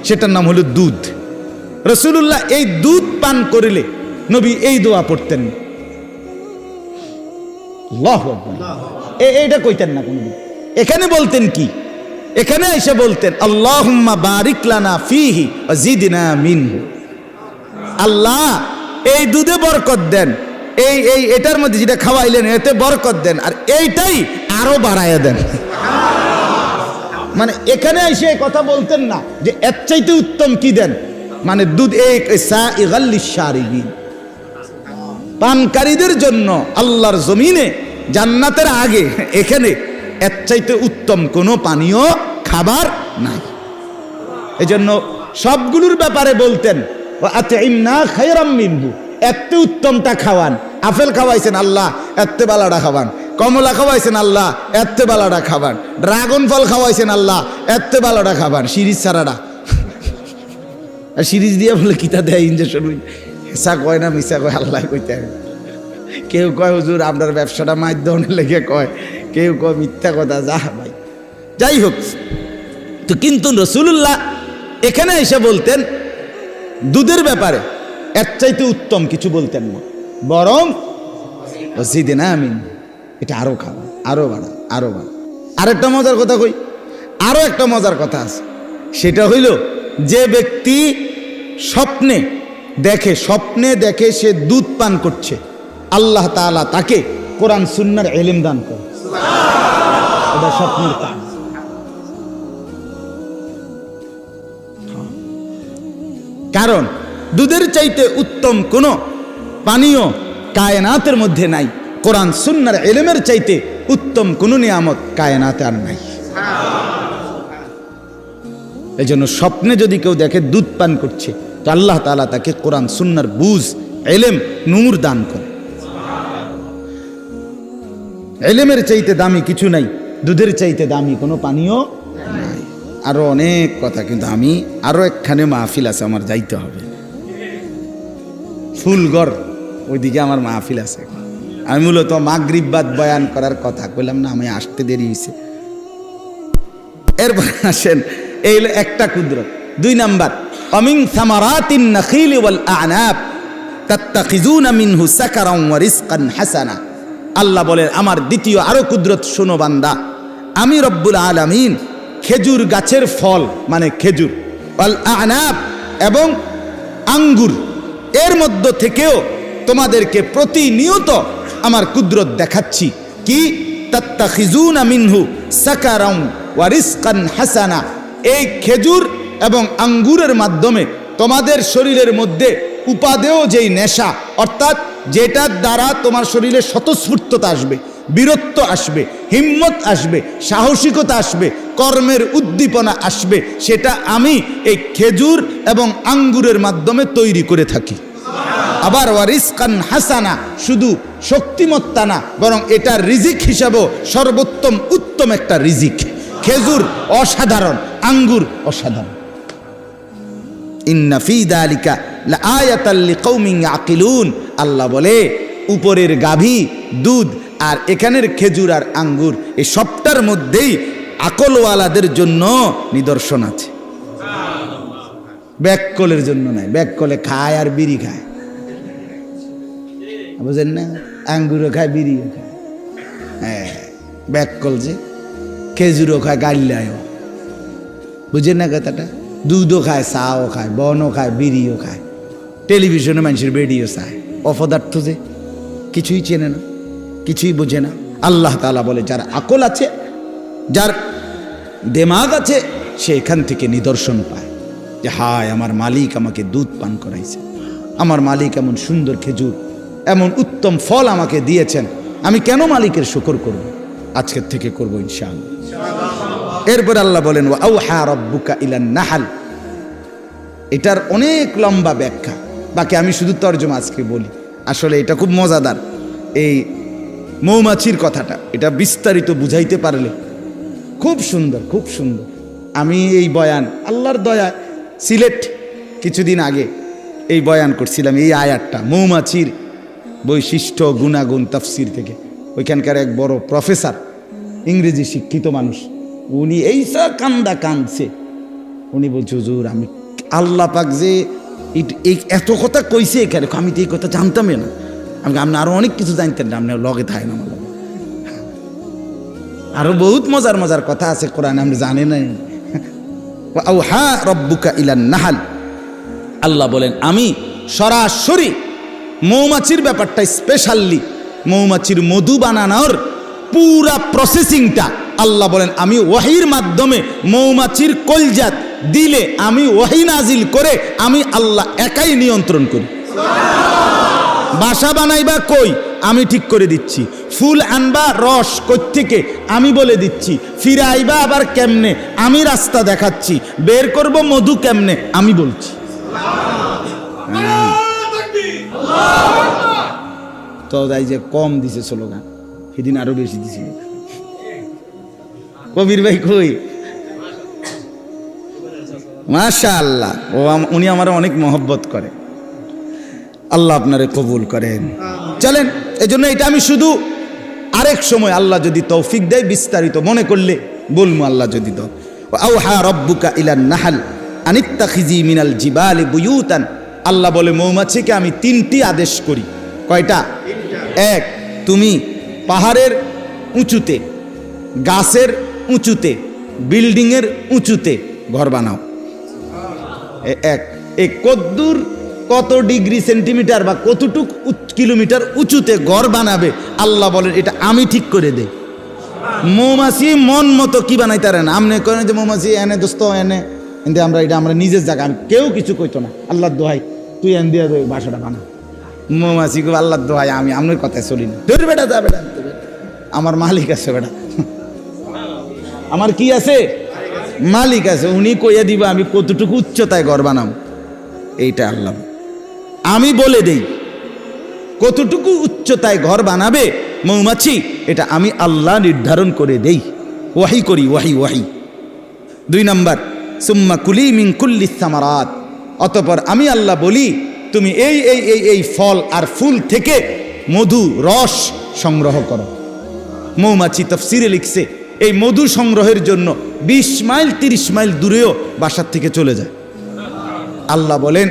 সেটার নাম হলো দুধ। রাসূলুল্লাহ এই দুধ পান করিলে নবী এই দোয়া পড়তেন। আল্লাহু আকবার। এইটা কইতেন না কোনদিন। এখানে বলতেন কি? এখানে এসে বলতেন আল্লাহুম্মা বারিক লানা ফিহি ওয়া জিদনা মিনহু। আল্লাহ এই দুধে বরকত দেন, এই এটার মধ্যে যেটা খাওয়াইলেন এতে বরকত দেন, আর এইটাই আরো বাড়ায়া দেন। মানে এখানে এসে কথা বলতেন না যে এর চাইতে উত্তম কি দেন, মানে দুধ। সাইগাল লিশারিবিন, পানকারীদের জন্য আল্লাহর জমিনে জান্নাতের আগে এখানে এর চাইতে উত্তম কোনো পানীয় খাবার নাই। এজন্য সবগুলোর ব্যাপারে বলতেন আতইমনা খায়রাম মিনহু, এত উত্তমটা খাওয়ান, আপেল খাওয়াইছেন আল্লাহ, এত্তে বালাডা খাবান। কমলা খাওয়াইছেন আল্লাহ, এত্তে বালাডা খাবান। ড্রাগন ফল খাওয়াইছেন আল্লাহ, এত্তে বালাডা খাবান। সিরিজ ছাড়াডা, আর সিরিজ দিয়ে বলে কিতা দেয় ইঞ্জেকশন, হেসা কয় না মিশা কয় আল্লাহ কইতে। কেউ কয় হুজুর আপনার ব্যবসাটা মাধ্যমে লেগে কয়, কেউ কয় মিথ্যা কথা। যা ভাই, যাই হোক। তো কিন্তু রাসূলুল্লাহ এখানে এসে বলতেন দুধের ব্যাপারে এর চাইতে উত্তম কিছু বলতেন না, বরং জিদনা আমিন, এটা আরো খাওয়া, আরো বাড়া, আরো বাড়া। আরেকটা মজার কথা কই, আরো একটা মজার কথা আছে। সেটা হইল যে ব্যক্তি স্বপ্নে দেখে সে দুধ পান করছে, আল্লাহ তাআলা তাকে কোরআন সুন্নাহর ইলম দান করে। এটা স্বপ্নের কাজ। কারণ দুধের চাইতে উত্তম কোন পানীয় কায়নাতের মধ্যে নাই। কোরআন সুন্নাহর ইলমের চাইতে উত্তম কোন নিয়ামত কায়নাতে আর নাই। এই জন্য স্বপ্নে যদি কেউ দেখে দুধ পান করছে, তো আল্লাহ তাআলা তাকে কোরআন সুন্নাহর বুঝ, ইলম, নূর দান করে। ইলমের চাইতে দামি কিছু নাই, দুধের চাইতে দামি কোনো পানীয় নাই। আরো অনেক কথা, কিন্তু আমি আরো একখানে মাহফিল আছে, আমার যাইতে হবে ফুলগড়, ওইদিকে আমার মাহফিল আছে। আমি মূলত মাগরিব বাদ বয়ান করার কথা কইলাম না, আমি আসতে দেরি হয়েছে। এরপর আসেন, এই একটা কুদরত। 2 নাম্বার, অমিন সামারাতিন নাখিল ওয়াল আনাব তাত্তাখিজুনা মিনহু সাকারান ওয়া রিজকান হাসানা। আল্লাহ বলেন আমার দ্বিতীয় আরো কুদরত শোনো বান্দা, আমি রব্বুল আলামিন খেজুর গাছের ফল মানে খেজুর, ওয়াল আনাব এবং আঙ্গুর, এর মধ্য থেকেও তোমাদেরকে প্রতিনিয়ত আমার কুদরত দেখাচ্ছি। কি? তাত্তাখিজুনা মিনহু সাকারান ওয়া রিজকান হাসানা। এই খেজুর এবং আঙ্গুরের মাধ্যমে তোমাদের শরীরের মধ্যে উপাদেয় যেই নেশা, অর্থাৎ যেটার দ্বারা তোমার শরীরে স্বতঃস্ফূর্ততা আসবে, বীরত্ব আসবে, হিম্মত আসবে, সাহসিকতা আসবে, কর্মের উদ্দীপনা আসবে, সেটা আমি এই খেজুর এবং আঙ্গুরের মাধ্যমে তৈরি করে থাকি। আবার ওয়ারিসকান হাসানা, শুধু শক্তিমত্তা না, বরং এটা রিজিক হিসাবেও সর্বোত্তম উত্তম একটা রিজিক। খেজুর অসাধারণ, আঙ্গুর অসাধারণ। ইন্না ফি যালিকা লাআয়াতাল লিকাউমিন ইয়াকিলুন। আল্লাহ বলে উপরের গাভী দুধ আর এখানের খেজুর আর আঙ্গুর, এই সবটার মধ্যেই আকলওয়ালাদের জন্য নিদর্শন আছে। ব্যাককলের জন্য নাই, ব্যাককলে খায় আর বিড়ি খায়, বুঝেন না? আঙ্গুরও খায়, বিড়িও খায়। হ্যাঁ, ব্যাককল যে খেজুরও খায়, গাল্লায়ও, বুঝেন না কথাটা? দুধও খায়, চাও খায়, বনও খায়, বিড়িও খায়, টেলিভিশনে মানুষের বেডিও চায়। অপদার্থ যে কিছুই চেনে না, কিছুই বোঝে না। আল্লাহ তাআলা বলে যার আকল আছে, যার দেমাগ আছে, সে এখান থেকে নিদর্শন পায় যে হায় আমার মালিক আমাকে দুধ পান করাইছে, আমার মালিক এমন সুন্দর খেজুর, এমন উত্তম ফল আমাকে দিয়েছেন, আমি কেন মালিকের শুকর করব? আজকের থেকে করব ইনশাআল্লাহ। এরপর আল্লাহ বলেন ওয়া আওহা রাব্বুকা ইলান নাহল। এটার অনেক লম্বা ব্যাখ্যা, বাকি আমি শুধু তরজমা আজকে বলি। আসলে এটা খুব মজাদার, এই মৌমাছির কথাটা, এটা বিস্তারিত বুঝাইতে পারলে খুব সুন্দর, খুব সুন্দর। আমি এই বয়ান আল্লাহর দয়ায় সিলেট কিছুদিন আগে এই বয়ান করছিলাম, এই আয়াতটা মৌমাছির বৈশিষ্ট্য গুণাগুণ তাফসির থেকে। ওইখানকার এক বড় প্রফেসর, ইংরেজি শিক্ষিত মানুষ, উনি এইসা কান্দা কাঁদছে। উনি বলছে হুজুর আমি আল্লাহ পাক যে এই এত কথা কইছে এখানে, আমি তো এই কথা জানতামই না। আপনি আরো অনেক কিছু জানতেন না, আপনি লগে থাকেন আমার লগে। আরো বহুত মজার মজার কথা আছে কোরআনে, আপনি জানেন না। আওহা রাব্বুকা ইলান নাহল। আল্লাহ বলেন আমি সরাসরি মৌমাছির ব্যাপারটা স্পেশালি, মৌমাছির মধু বানানোর পুরা প্রসেসিংটা আল্লাহ বলেন আমি ওয়াহির মাধ্যমে মৌমাছির কলজাত দিলে আমি ওয়াহি নাজিল করে আমি আল্লাহ একাই নিয়ন্ত্রণ করি। বাসা বানাইবা কই আমি ঠিক করে দিচ্ছি, ফুল আনবা রস থেকে আমি বলে দিচ্ছি, ফিরে আইবা আবার কেমনে আমি রাস্তা দেখাচ্ছি, বের করব মধু কেমনে আমি বলছি। তো যাই যে কম দিছে স্লোগান, সেদিন আরো বেশি দিছিল। কবির ভাই কই? মাশাআল্লাহ, উনি আমার অনেক মহব্বত করে। আল্লাহ আপনারে কবুল করেন। চলেন, এই জন্য এটা আমি শুধু আরেক সময় আল্লাহ যদি তৌফিক দেয় বিস্তারিত মনে করলে বলবো, আল্লাহ যদি দাও। আওহা রব্বুকা ইলান নাহল আনিত্তাখিজি মিনাল জিবালি বুয়ুতান। আল্লাহ বলে মৌমাছিকে আমি 3টি আদেশ করি। কয়টা? 1, তুমি পাহাড়ের উঁচুতে, গাছের উঁচুতে, বিল্ডিংয়ের উঁচুতে ঘর বানাও। কদ্দুর কত ডিগ্রি সেন্টিমিটার বা কতটুক কিলোমিটার উঁচুতে ঘর বানাবে আল্লাহ বলেন এটা আমি ঠিক করে দেই। মৌমাছি মন মতো কি বানাইতে পারে না। আমনে করেন যে মৌমাছি এনে দোস্ত এনে এনে আমরা এটা আমরা নিজের জায়গা, আমি কেউ কিছু কইতো না। আল্লাহর দোহাই তুই এন দিয়ে বাসাটা বানা। মৌমাছি গো আল্লাহর দোহাই আমি আপনার কথায় চলি না। তোর বেটা যা বেটা, আমার মালিক আছে বেটা, আমার কি আছে? মালিক আছে, উনি কইয়া দিব আমি কতটুকু উচ্চতায় ঘর বানাম। এইটা আল্লাহ আমি বলে দেই কতটুকু উচ্চতায় ঘর বানাবে মৌমাছি, এটা আমি আল্লাহ নির্ধারণ করে দেই, ওয়াহি করি, ওয়াহি। 2 নাম্বার, সুম্মা কুলি মিন কুল্লিস সামারাত। অতঃপর আমি আল্লাহ বলি তুমি এই ফল আর ফুল থেকে মধু রস সংগ্রহ করো। মৌমাছি তাফসীরে লিখছে এই মধু সংগ্রহের জন্য 20 মাইল 30 মাইল দূরেও বাসার থেকে চলে যায়। আল্লাহ বলেন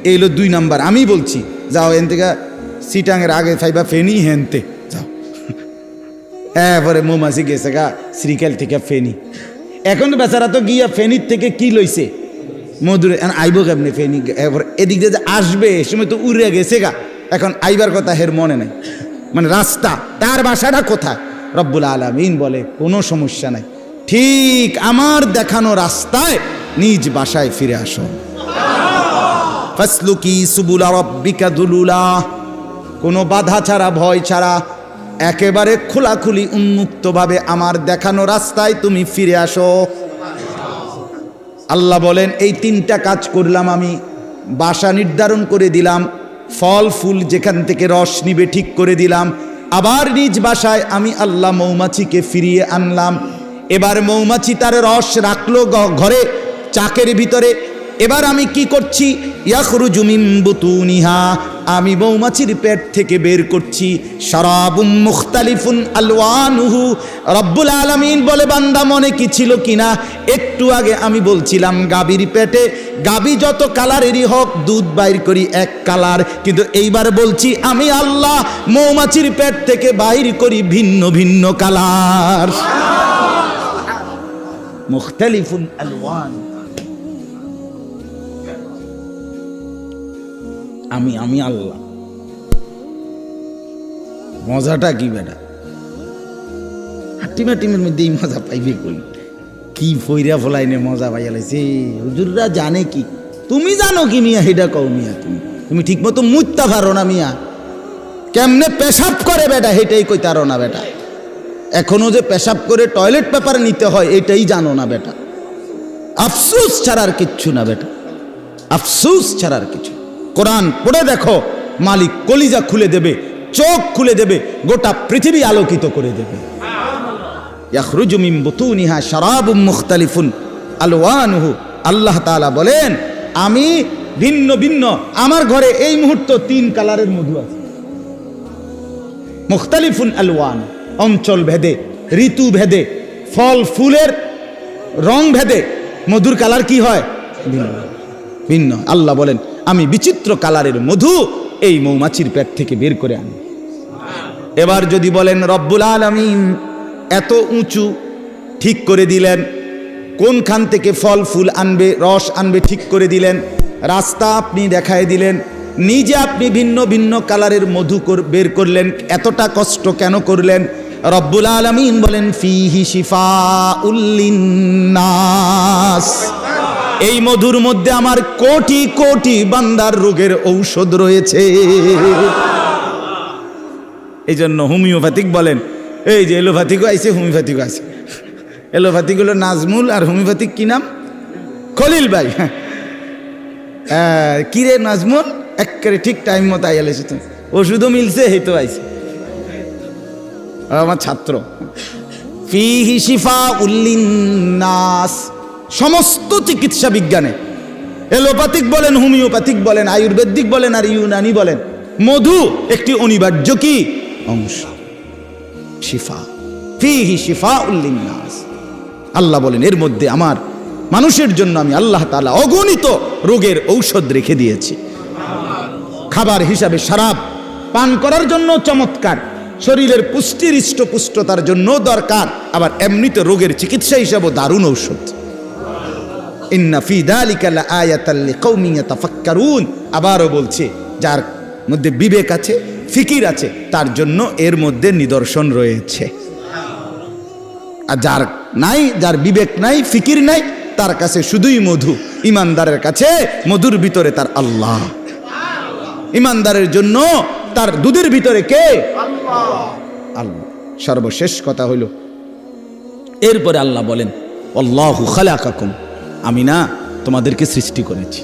এই হলো 2 নাম্বার, আমি বলছি যাও এন থেকে সিটাঙের আগে ফাইবা ফেনি হেনতে যাও। হ্যাঁ, পরে মৌমাছি গেছে গা শ্রীকাল থেকে ফেনি। এখন বেচারা তো গিয়া ফেনির থেকে কি লইছে মধুরে, আইব কেমনি ফেনি, এদিক দিয়ে যে আসবে এ সময় তো উড়ে গেছে গা, এখন আইবার কথা হের মনে নাই, মানে রাস্তা তার বাসাটা কোথায়। রব্বুল আলামিন বলে কোনো সমস্যা নাই, ঠিক আমার দেখানো রাস্তায় নিজ বাসায় ফিরে আসো। ফাসলুকি সুবুলা রাব্বিকা দুলুলা, কোনো বাধা ছাড়া ভয় ছাড়া একেবারে খোলাখুলি উন্মুক্তভাবে আমার দেখানো রাস্তায় তুমি ফিরে আসো। আল্লাহ বলেন এই 3টা কাজ করলাম আমি, বাসা নির্ধারণ করে দিলাম, ফল ফুল যেখান থেকে রস নিবে ঠিক করে দিলাম, আবার নিজ বাসায় আমি আল্লাহ মৌমাছিকে ফিরিয়ে আনলাম। এবার মৌমাছি তার রস রাখলো ঘরে চাকের ভিতরে। এবার আমি কি করছি? ইয়াখরুজু মিন বুতুনিহা, আমি মৌমাছির পেট থেকে বের করছি শারাবুম মুখতালিফুন আলওয়ানুহু। রব্বুল আলামিন বলে বান্দা মনে কি ছিল কিনা, একটু আগে আমি বলছিলাম গাভীর পেটে গাভী যত কালারেরই হোক দুধ বাইর করি এক কালার, কিন্তু এইবার বলছি আমি আল্লাহ মৌমাছির পেট থেকে বাইর করি ভিন্ন ভিন্ন কালার। মুখতালিফুন আলওয়ান, আমি আল্লাহ। মজাটা কি বেটা? হাটিমাটিমের মধ্যে এই মজা পাইবে কই? কি ফইরা ফলাইনে মজা পাইয়া লাইছে। হুজুররা জানে কি, তুমি জানো কি মিয়া? হেডা কও মিয়া, তুমি ঠিক মতো মুত্তা পারো না মিয়া। কেমনে পেশাব করে বেটা হেটাই কইতারো না বেটা। এখনো যে পেশাব করে টয়লেট পেপার নিতে হয় এটাই জানো না বেটা। আফসোস ছাড়ার কিচ্ছু না বেটা, আফসোস ছাড়ার কিছু। কোরআন পড়ে দেখো, মালিক কলিজা খুলে দেবে, চোখ খুলে দেবে, গোটা পৃথিবী আলোকিত করে দেবে। ইয়াখরুজু মিন বুতুনিহা শারাবুম মুখতালিফুন আলওয়ানুহু। আল্লাহ তাআলা বলেন আমি ভিন্ন ভিন্ন, আমার ঘরে এই মুহূর্তে 3 কালারের মধু আছে। মুখতালিফুন আলওয়ান, অঞ্চল ভেদে, ঋতু ভেদে, ফল ফুলের রং ভেদে মধুর কালার কি হয়? ভিন্ন। আল্লাহ বলেন আমি বিচিত্র কালারের মধু এই মৌমাছির পেট থেকে বের করে আনি। এবার যদি বলেন রব্বুল আলামিন এত উঁচু ঠিক করে দিলেন, কোনখান থেকে ফল ফুল আনবে রস আনবে ঠিক করে দিলেন, রাস্তা আপনি দেখায় দিলেন, নিজে আপনি ভিন্ন ভিন্ন কালারের মধু বের করলেন, এতটা কষ্ট কেন করলেন? রব্বুল আলামিন বলেন ফিহি শিফাউল লিন্নাস, এই মধুর মধ্যে আমার কোটি কোটি বান্দার রোগের ঔষধ রয়েছে। এই জন্য হোমিওপ্যাথিক বলেন, এই যে এলোপ্যাথিকও আইছে হোমিওপ্যাথিকও আছে। এলোপ্যাথিক হলো নাজমুল আর হোমিওপ্যাথিক কি নাম? খলিল ভাই। কিরে নাজমুল, একেবারে ঠিক টাইম মতো আইয়া লেছে। ওষুধও মিলছে, এই তো আইছে আমার ছাত্র। ফিহি শিফাউল লিন্নাস, সমস্ত চিকিৎসা বিজ্ঞানে, এলোপ্যাথিক বলেন, হোমিওপ্যাথিক বলেন, আয়ুর্বেদিক বলেন আর ইউনানি বলেন, মধু একটি অনিবার্য কি অংশ। শিফা, ফিহি শিফাউল লিন্নাস। আল্লাহ বলেন এর মধ্যে আমার মানুষের জন্য আমি আল্লাহ তাআলা অগণিত রোগের ঔষধ রেখে দিয়েছি। খাবার হিসাবে শরাব পান করার জন্য চমৎকার, শরীরের পুষ্টির হৃষ্টপুষ্টতার জন্য দরকার, আবার এমনিতে রোগের চিকিৎসা হিসাবে দারুণ ঔষধ। ইন্না ফি যালিকা লাআয়াতাল লিকাউমিন ইয়াতাফাক্কারুন। আবারও বলছে যার মধ্যে বিবেক আছে, ফিকির আছে, তার জন্য এর মধ্যে নিদর্শন রয়েছে। আর যার নাই, যার বিবেক নাই, ফিকির নাই, তার কাছে শুধুই মধু। ইমানদারের কাছে মধুর ভিতরে তার আল্লাহ। ইমানদারের জন্য তার দুধের ভিতরে কে? আল্লাহ। সর্বশেষ কথা হইল, এরপরে আল্লাহ বলেন আল্লাহু খালাকাকুম, আমি না তোমাদেরকে সৃষ্টি করেছি।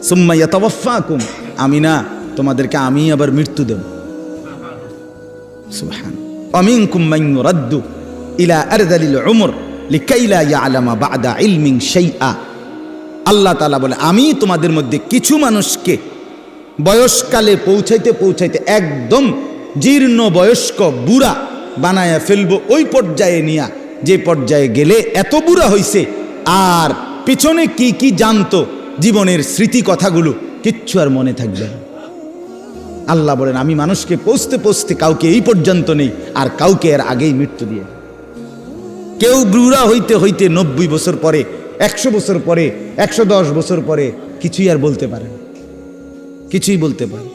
সুম্মা ইয়াতাওয়াফাকুম, আমি না তোমাদেরকে আমি আবার মৃত্যু দেব। সুবহান। আমিনকুম মান ইউরাদ্দু ইলা আরযালিল উমর লিকাইলা ইয়ালামা বা'দা ইলমিন শাইআ। আল্লাহ তাআলা বলে আমি তোমাদের মধ্যে কিছু মানুষকে বয়সকালে পৌঁছাইতে পৌঁছাইতে একদম জীর্ণ বয়স্ক বুড়া বানায়া ফেলবো, ওই পর্যায়ে নিয়া, যে পর্যায়ে গেলে এত বুড়া হইছে আর পিছনে কি কি জানতো, জীবনের স্মৃতি কথাগুলো কিচ্ছু আর মনে থাকবে না। আল্লাহ বলেন আমি মানুষকে পৌঁছতে পৌঁছতে কাউকে এই পর্যন্ত নেই, আর কাউকে এর আগেই মৃত্যু দিয়ে। কেউ বুড়া হইতে হইতে 90 বছর পরে, 100 বছর পরে, 110 বছর পরে কিছুই আর বলতে পারে না, কিছুই বলতে পারে,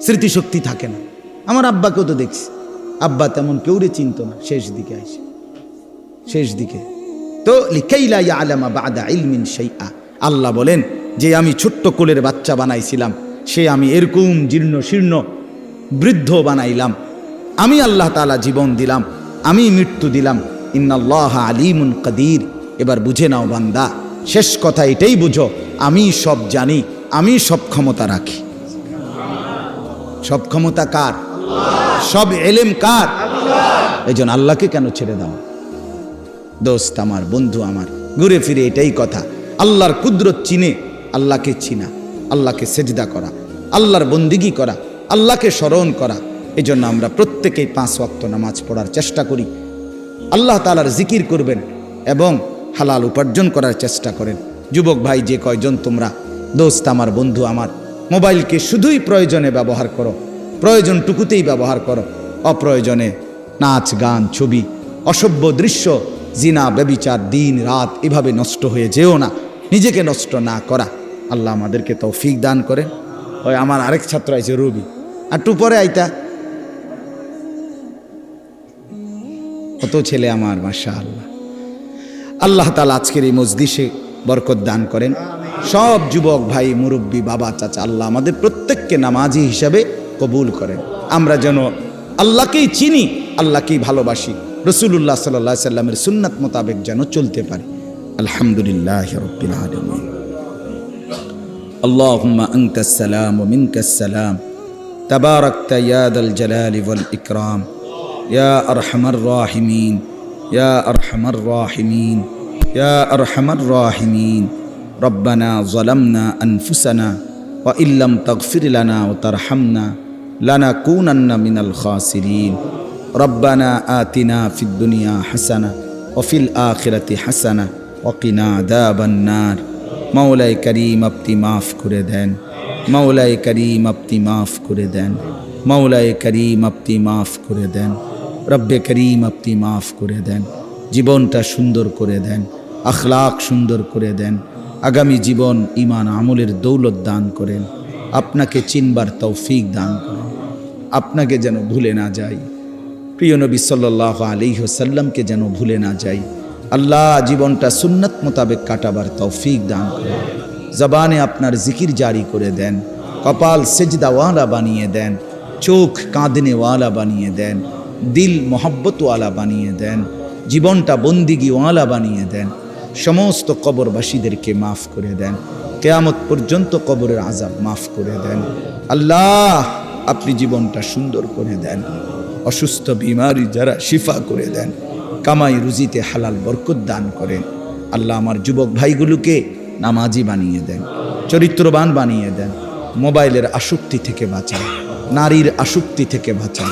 স্মৃতিশক্তি থাকে না। আমার আব্বাকেও তো দেখছি, আব্বা তেমন কেউরে চিনত না শেষ দিকে আইসে, শেষ দিকে। তো লিকাইলা ইয়ালামা বা'দা ইলমিন শাইআ। আল্লাহ বলেন যে আমি ছোট্ট কোলের বাচ্চা বানাইছিলাম, সে আমি এরকম জীর্ণ শীর্ণ বৃদ্ধ বানাইলাম। আমি আল্লাহ তাআলা জীবন দিলাম, আমি মৃত্যু দিলাম। ইন্নাল্লাহা আলিমুন কাদির। এবার বুঝে নাও বান্দা, শেষ কথা এটাই বুঝো, আমি সব জানি, আমি সব ক্ষমতা রাখি। সব ক্ষমতা কার? সব এলেম কার? এই জন্য আল্লাহকে কেন ছেড়ে দাও? দোস্ত আমার, বন্ধু আমার, ঘুরে ফিরে এটাই কথা। আল্লাহর কুদরত চিনে আল্লাহকে চিনা, আল্লাহকে সেজদা করা, আল্লাহর বন্দিগি করা, আল্লাহকে স্মরণ করা। এই জন্য আমরা প্রত্যেকেই 5 ওয়াক্ত নামাজ পড়ার চেষ্টা করি, আল্লাহ তাআলার জিকির করবেন এবং হালাল উপার্জন করার চেষ্টা করেন। যুবক ভাই যে কয়জন তোমরা, দোস্ত আমার, বন্ধু আমার, মোবাইলকে শুধুই প্রয়োজনে ব্যবহার করো, প্রয়োজনটুকুতেই ব্যবহার করো। অপ্রয়োজনে নাচ গান ছবি অসভ্য দৃশ্য জিনা ব্যভিচার দিন রাত এভাবে নষ্ট হয়ে যেও না, নিজেকে নষ্ট না করা। আল্লাহ আমাদেরকে তৌফিক দান করেন। ওই আমার আরেক ছাত্র আইছে রবি, আর একটু পরে আইতা, কত ছেলে আমার, মাশাআল্লাহ। আল্লাহ তাআলা আজকের এই মজলিসে বরকত দান করেন। সব যুবক ভাই, মুরব্বী, বাবা, চাচা, আল্লাহ আমাদের প্রত্যেককে নামাজি হিসাবে কবুল করেন। আমরা যেন আল্লাহকেই চিনি, আল্লাহকেই ভালোবাসি, রাসূলুল্লাহ সাল্লাল্লাহু আলাইহি সাল্লামের সুন্নাত মোতাবেক যেন চলতে পারি। আলহামদুলিল্লাহি রাব্বিল আলামিন। আল্লাহুম্মা আনতাস সালাম ওয়া মিনকাস সালাম, তাবারাকতা ইয়া দাল জালালি ওয়াল ইকরাম, ইয়া আরহামার রাহিমিন, ইয়া আরহামার রাহিমিন, ইয়া আরহামার রাহিমিন। রব্বানা যালামনা আনফুসানা ওয়া ইল্লাম তাগফির লানা ওয়া তারহামনা লানাকুনান্না মিনাল খাসিরিন। রব্বানা আতিনা ফিদ দুনিয়া হাসানা ওয়া ফিল আখিরাতি হাসানা ওয়া কিনা আযাবান নার। মাওলাই করিম আপনি মাফ করে দেন, মাওলাই করিম আপনি মাফ করে দেন, মাওলাই করিম আপনি মাফ করে দেন, রব্বে করিম আপনি মাফ করে দেন। জীবনটা সুন্দর করে দেন, আখলাক সুন্দর করে দেন, আগামী জীবন ঈমান আমলের দৌলত দান করেন, আপনাকে চিনবার তৌফিক দান করেন, আপনাকে যেন ভুলে না যাই, প্রিয় নবী সাল্লাল্লাহু আলাইহি ওয়াসাল্লামকে যেন ভুলে না যাই। আল্লাহ জীবনটা সুন্নাত মোতাবেক কাটাবার তৌফিক দান করেন, জবানে আপনার জিকির জারি করে দেন, কপাল সেজদাওয়ালা বানিয়ে দেন, চোখ কাঁদনেওয়ালা বানিয়ে দেন, দিল মোহব্বতওয়ালা বানিয়ে দেন, জীবনটা বন্দিগিওয়ালা বানিয়ে দেন। সমস্ত কবরবাসীদেরকে মাফ করে দেন, কিয়ামত পর্যন্ত কবরের আযাব মাফ করে দেন। আল্লাহ আপনি জীবনটা সুন্দর করে দেন। অসুস্থ বিমারি যারা শিফা করে দেন। কামাই রুজিতে হালাল বরকত দান করেন। আল্লাহ আমার যুবক ভাইগুলোকে নামাজি বানিয়ে দেন, চরিত্রবান বানিয়ে দেন। মোবাইলের আসক্তি থেকে বাঁচান, নারীর আসক্তি থেকে বাঁচান,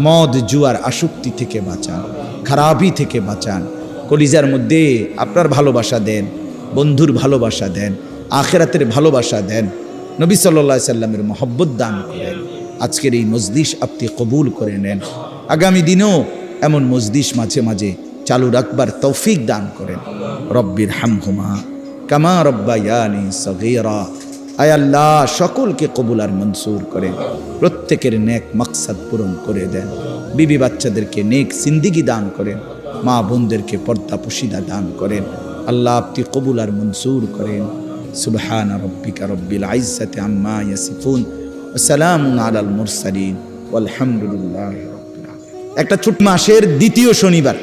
মদ জুয়ার আসক্তি থেকে বাঁচান, খারাপি থেকে বাঁচান। কলিজার মধ্যে আপনার ভালোবাসা দেন, বন্ধুর ভালোবাসা দেন, আখেরাতের ভালোবাসা দেন, নবী সাল্লাল্লাহু আলাইহি সাল্লামের মহব্বত দান করেন। আজকের এই মজলিস আপনি কবুল করে নেন। আগামী দিনেও এমন মজলিস মাঝে মাঝে চালু রাখবার তৌফিক দান করেন। রব্বির হামহুমা কামা রব্বায়ানি সগীরা। আয় আল্লাহ, সকলকে কবুল আর মনসুর করেন। প্রত্যেকের নেক মাকসাদ পূরণ করে দেন। বিবি বাচ্চাদেরকে নেক জিন্দেগি দান করেন। মা বোনদেরকে পর্দা পুশিদা দান করেন। আল্লাহ আপনি কবুল আর মনসুর করেন। সুবহান রব্বিকা রব্বিল ইজ্জাতি আম্মা ইয়াসিফুন ওয়া সালামুন আলাল মুরসালিন ওয়ালহামদুলিল্লাহি রাব্বিল আলামিন। একটা ছোট মাসের দ্বিতীয় শনিবার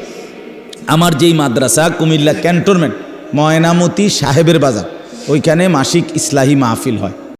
আমার যেই মাদ্রাসা কুমিল্লা ক্যান্টনমেন্ট ময়নামতি সাহেবের বাজার, ওইখানে মাসিক ইসলাহি মাহফিল হয়।